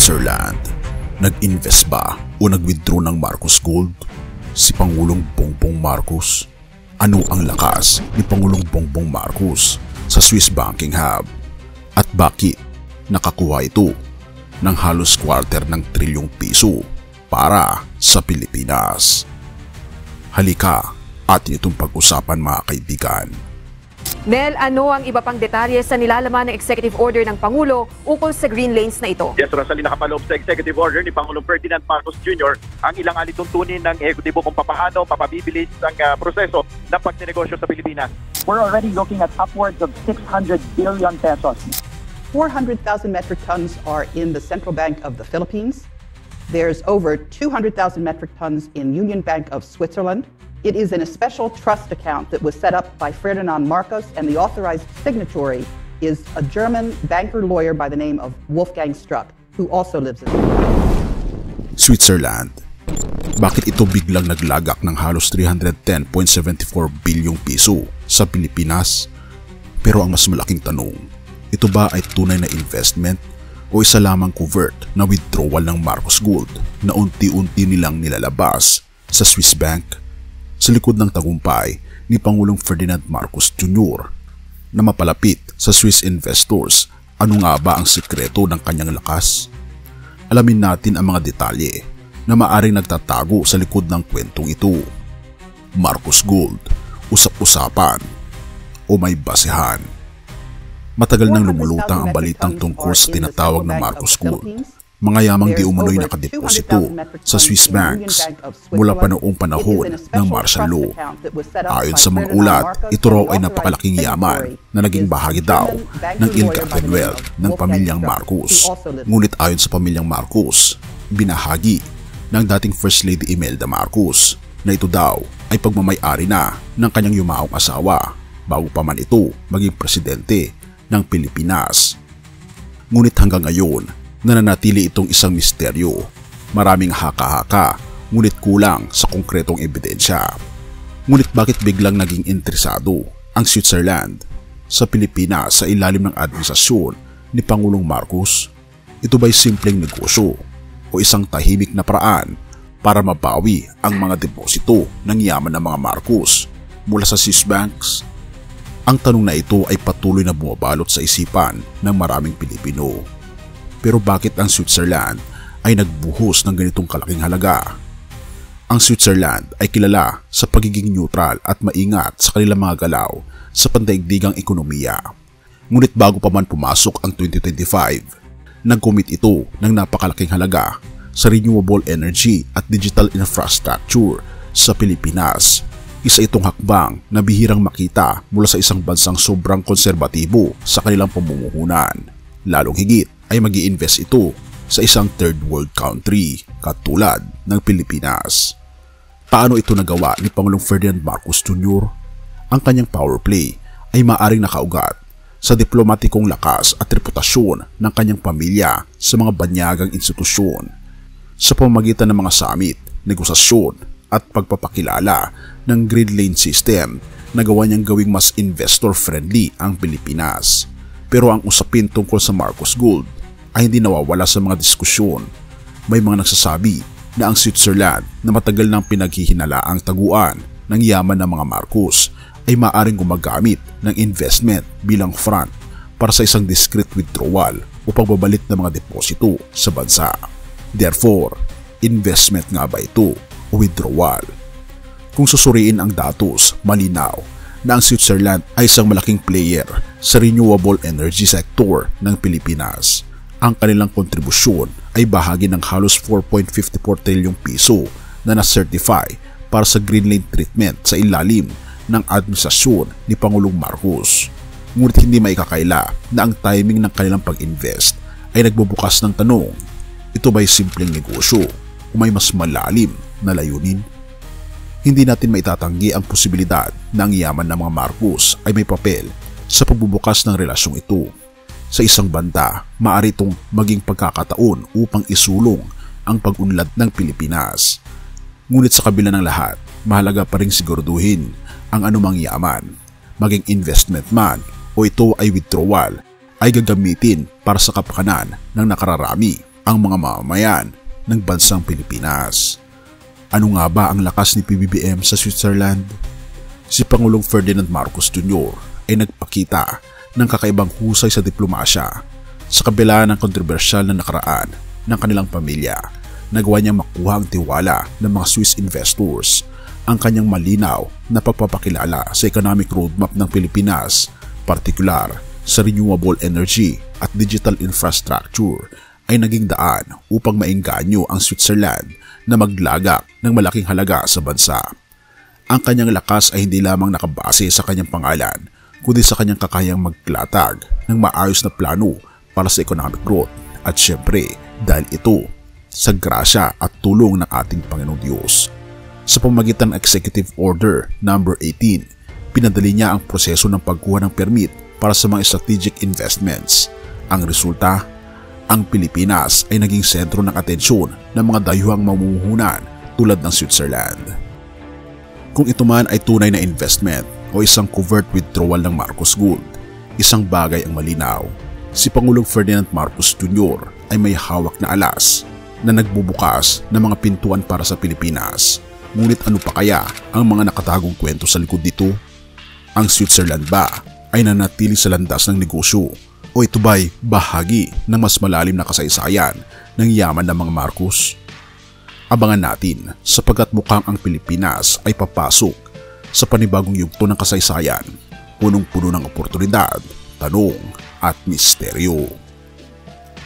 Switzerland. Nag-invest ba o nag-withdraw ng Marcos Gold si Pangulong Bongbong Marcos? Ano ang lakas ni Pangulong Bongbong Marcos sa Swiss banking hub? At bakit nakakuha ito ng halos quarter ng trilyong piso para sa Pilipinas? Halika atin itong pag-usapan mga kaibigan. Mel, ano ang iba pang detalye sa nilalaman ng executive order ng Pangulo ukol sa green lanes na ito? Yes, Rosalie, nakapaloob sa executive order ni Pangulong Ferdinand Marcos Jr. ang ilang alituntunin ng ehekutibo kung papaano mapabibilis ang proseso ng pagnenegosyo sa Pilipinas. We're already looking at upwards of 600 billion pesos. 400,000 metric tons are in the Central Bank of the Philippines. There's over 200,000 metric tons in Union Bank of Switzerland. It is in a special trust account that was set up by Ferdinand Marcos, and the authorized signatory is a German banker-lawyer by the name of Wolfgang Struck, who also lives in Switzerland. Bakit ito biglang naglagak ng halos 310.74 bilyong piso sa Pilipinas? Pero ang mas malaking tanong, ito ba ay tunay na investment o isa lamang covert na withdrawal ng Marcos Gold na unti-unti nilang nilalabas sa Swiss Bank? Sa likod ng tagumpay ni Pangulong Ferdinand Marcos Jr. na mapalapit sa Swiss investors, ano nga ba ang sikreto ng kanyang lakas? Alamin natin ang mga detalye na maaring nagtatago sa likod ng kwentong ito. Marcos Gold, usap-usapan o may basehan? Matagal nang lumulutang ang balitang tungkol sa tinatawag na Marcos Gold. Mga yamang di umano'y nakadeposito sa Swiss banks mula pa noong panahon ng martial law. Ayon sa mga ulat, ito raw ay napakalaking yaman na naging bahagi daw ng ill-gotten wealth ng pamilyang Marcos. Ngunit ayon sa pamilyang Marcos, binahagi ng dating First Lady Imelda Marcos na ito daw ay pagmamay-ari na ng kanyang yumaong asawa bago pa man ito maging presidente ng Pilipinas. Ngunit hanggang ngayon, nananatili itong isang misteryo. Maraming haka-haka, ngunit kulang sa konkretong ebidensya. Ngunit bakit biglang naging interesado ang Switzerland sa Pilipinas sa ilalim ng administrasyon ni Pangulong Marcos? Ito ba'y simpleng negosyo o isang tahimik na paraan para mabawi ang mga deposito ng yaman ng mga Marcos mula sa Swiss banks? Ang tanong na ito ay patuloy na bumabalot sa isipan ng maraming Pilipino. Pero bakit ang Switzerland ay nagbuhos ng ganitong kalaking halaga? Ang Switzerland ay kilala sa pagiging neutral at maingat sa kanilang mga galaw sa pandaigdigang ekonomiya. Ngunit bago pa man pumasok ang 2025, nag-commit ito ng napakalaking halaga sa renewable energy at digital infrastructure sa Pilipinas. Isa itong hakbang na bihirang makita mula sa isang bansang sobrang konserbatibo sa kanilang pamumuhunan. Lalong higit ay mag-i-invest ito sa isang third world country katulad ng Pilipinas. Paano ito nagawa ni Pangulong Ferdinand Marcos Jr.? Ang kanyang power play ay maaring nakaugat sa diplomatikong lakas at reputasyon ng kanyang pamilya sa mga banyagang institusyon, sa pamamagitan ng mga summit, negosasyon at pagpapakilala ng green lane system na gawa niyang gawing mas investor-friendly ang Pilipinas. Pero ang usapin tungkol sa Marcos Gold ay hindi nawawala sa mga diskusyon. May mga nagsasabi na ang Switzerland na matagal nang pinaghihinalaang taguan ng yaman ng mga Marcos ay maaaring gumagamit ng investment bilang front para sa isang discreet withdrawal o pagbabalik ng mga deposito sa bansa. Therefore, investment nga ba ito o withdrawal? Kung susuriin ang datos, malinaw na ang Switzerland ay isang malaking player sa renewable energy sector ng Pilipinas. Ang kanilang kontribusyon ay bahagi ng halos 4.54 trilyong piso na na-certify para sa green lane treatment sa ilalim ng administrasyon ni Pangulong Marcos. Ngunit hindi maikakaila na ang timing ng kanilang pag-invest ay nagbubukas ng tanong, ito ba'y simpleng negosyo o may mas malalim na layunin? Hindi natin maitatanggi ang posibilidad na ang yaman ng mga Marcos ay may papel sa pagbubukas ng relasyong ito. Sa isang banda, maaari itong maging pagkakataon upang isulong ang pag-unlad ng Pilipinas. Ngunit sa kabila ng lahat, mahalaga pa ring siguraduhin ang anumang yaman, maging investment man o ito ay withdrawal, ay gagamitin para sa kapakanan ng nakararami ang mga mamamayan ng bansang Pilipinas. Ano nga ba ang lakas ni PBBM sa Switzerland? Si Pangulong Ferdinand Marcos Jr. ay nagpakita ng kakaibang husay sa diplomasya. Sa kabila ng kontrobersyal na nakaraan ng kanilang pamilya, nagawa niyang makuha ang tiwala ng mga Swiss investors. Ang kanyang malinaw na pagpapakilala sa economic roadmap ng Pilipinas, partikular sa renewable energy at digital infrastructure, ay naging daan upang maengganyo ang Switzerland na maglagak ng malaking halaga sa bansa. Ang kanyang lakas ay hindi lamang nakabase sa kanyang pangalan, kundi sa kanyang kakayang maglatag ng maayos na plano para sa economic growth, at syempre dahil ito sa grasya at tulong ng ating Panginoong Diyos. Sa pamamagitan ng Executive Order No. 18, pinadali niya ang proseso ng pagkuha ng permit para sa mga strategic investments. Ang resulta, ang Pilipinas ay naging sentro ng atensyon ng mga dayuhang mamumuhunan tulad ng Switzerland. Kung ito man ay tunay na investment o isang covert withdrawal ng Marcos Gold, isang bagay ang malinaw. Si Pangulong Ferdinand Marcos Jr. ay may hawak na alas na nagbubukas ng mga pintuan para sa Pilipinas. Ngunit ano pa kaya ang mga nakatagong kwento sa likod nito? Ang Switzerland ba ay nanatili sa landas ng negosyo o ito ba'y bahagi ng mas malalim na kasaysayan ng yaman ng mga Marcos? Abangan natin sapagkat mukhang ang Pilipinas ay papasok sa panibagong yugto ng kasaysayan, punong-puno ng oportunidad, tanong at misteryo.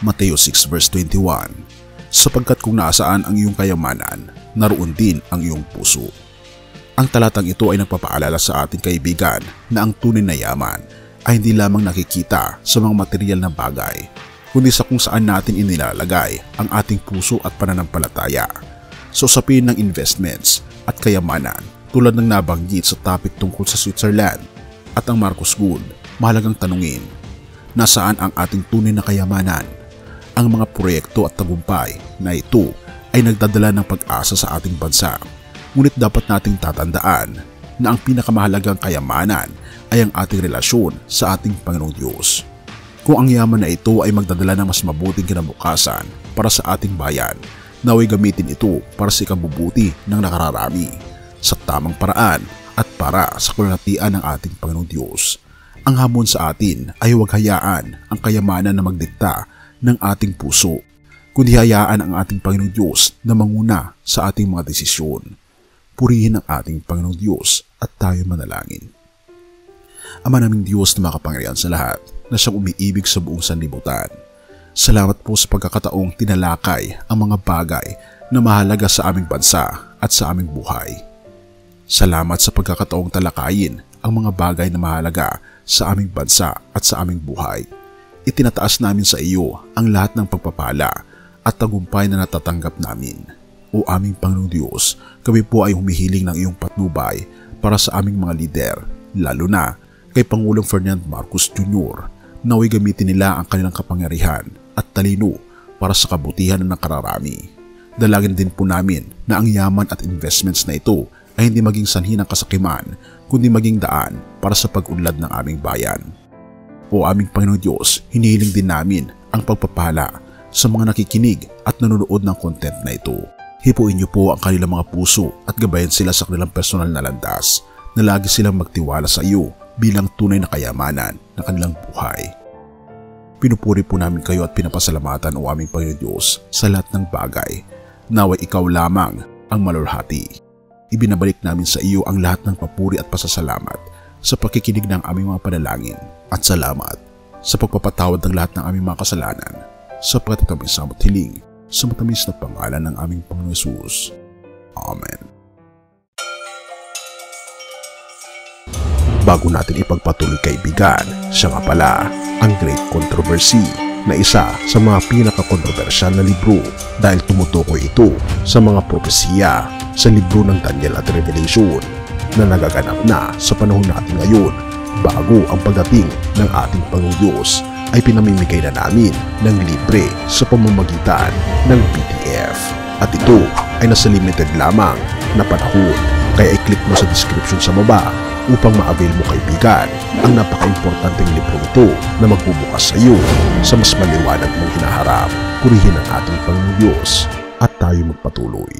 Mateo 6 verse 21, sapagkat kung nasaan ang iyong kayamanan, naroon din ang iyong puso. Ang talatang ito ay nagpapaalala sa ating kaibigan na ang tunay na yaman ay hindi lamang nakikita sa mga material na bagay, kundi sa kung saan natin inilalagay ang ating puso at pananampalataya. Sa usapin ng investments at kayamanan, tulad ng nabanggit sa topic tungkol sa Switzerland at ang Marcos Gold, mahalagang tanungin, nasaan ang ating tunay na kayamanan? Ang mga proyekto at tagumpay na ito ay nagdadala ng pag-asa sa ating bansa. Ngunit dapat nating tatandaan na ang pinakamahalagang kayamanan ay ang ating relasyon sa ating Panginoong Diyos. Kung ang yaman na ito ay magdadala ng mas mabuting kinabukasan para sa ating bayan, naway gamitin ito para sa ikabubuti ng nakararami sa tamang paraan at para sa kalulatian ng ating Panginoong Diyos. Ang hamon sa atin ay huwag hayaan ang kayamanan na magdikta ng ating puso, kundi hayaan ang ating Panginoong Diyos na manguna sa ating mga desisyon. Purihin ang ating Panginoong Diyos at tayo manalangin. Ama naming Diyos na makapangyarihan sa lahat, na siyang umiibig sa buong sanlibutan. Salamat po sa pagkakataong tinalakay ang mga bagay na mahalaga sa aming bansa at sa aming buhay. Salamat sa pagkakataong talakayin ang mga bagay na mahalaga sa aming bansa at sa aming buhay. Itinataas namin sa iyo ang lahat ng pagpapala at tagumpay na natatanggap namin. O aming Panginoong Diyos, kami po ay humihiling ng iyong patnubay para sa aming mga lider, lalo na kay Pangulong Ferdinand Marcos Jr. Naway gamitin nila ang kanilang kapangyarihan at talino para sa kabutihan ng nakararami. Dalangin din po namin na ang yaman at investments na ito ay hindi maging sanhi ng kasakiman, kundi maging daan para sa pag-unlad ng aming bayan. O aming Panginoong Diyos, hinihiling din namin ang pagpapala sa mga nakikinig at nanonood ng content na ito. Hipuin niyo po ang kanilang mga puso at gabayan sila sa kanilang personal na landas na lagi silang magtiwala sa iyo bilang tunay na kayamanan ng kanilang buhay. Pinupuri po namin kayo at pinapasalamatan o aming Panginoon Diyos sa lahat ng bagay. Naway ikaw lamang ang malulhati. Ibinabalik namin sa iyo ang lahat ng papuri at pasasalamat sa pakikinig ng aming mga panalangin at salamat sa pagpapatawad ng lahat ng aming mga kasalanan sa pagkatatamis sa hiling sa matamis na pangalan ng aming Panginoon Hesus. Amen. Bago natin ipagpatuloy kaibigan, siya nga pala ang Great Controversy na isa sa mga pinaka-kontrobersyal na libro dahil tumutukoy ito sa mga propesiya sa libro ng Daniel at Revelation na nagaganap na sa panahon natin ngayon bago ang pagdating ng ating Panginoong Diyos ay pinamimigay na namin ng libre sa pamamagitan ng PDF. At ito ay nasa limited lamang na panahon kaya i-click mo sa description sa baba upang ma-avail mo kaibigan ang napaka-importanteng librong ito na magbubukas sa iyo sa mas maliwanag mong hinaharap. Purihin ang ating Panginoong Diyos at tayo magpatuloy.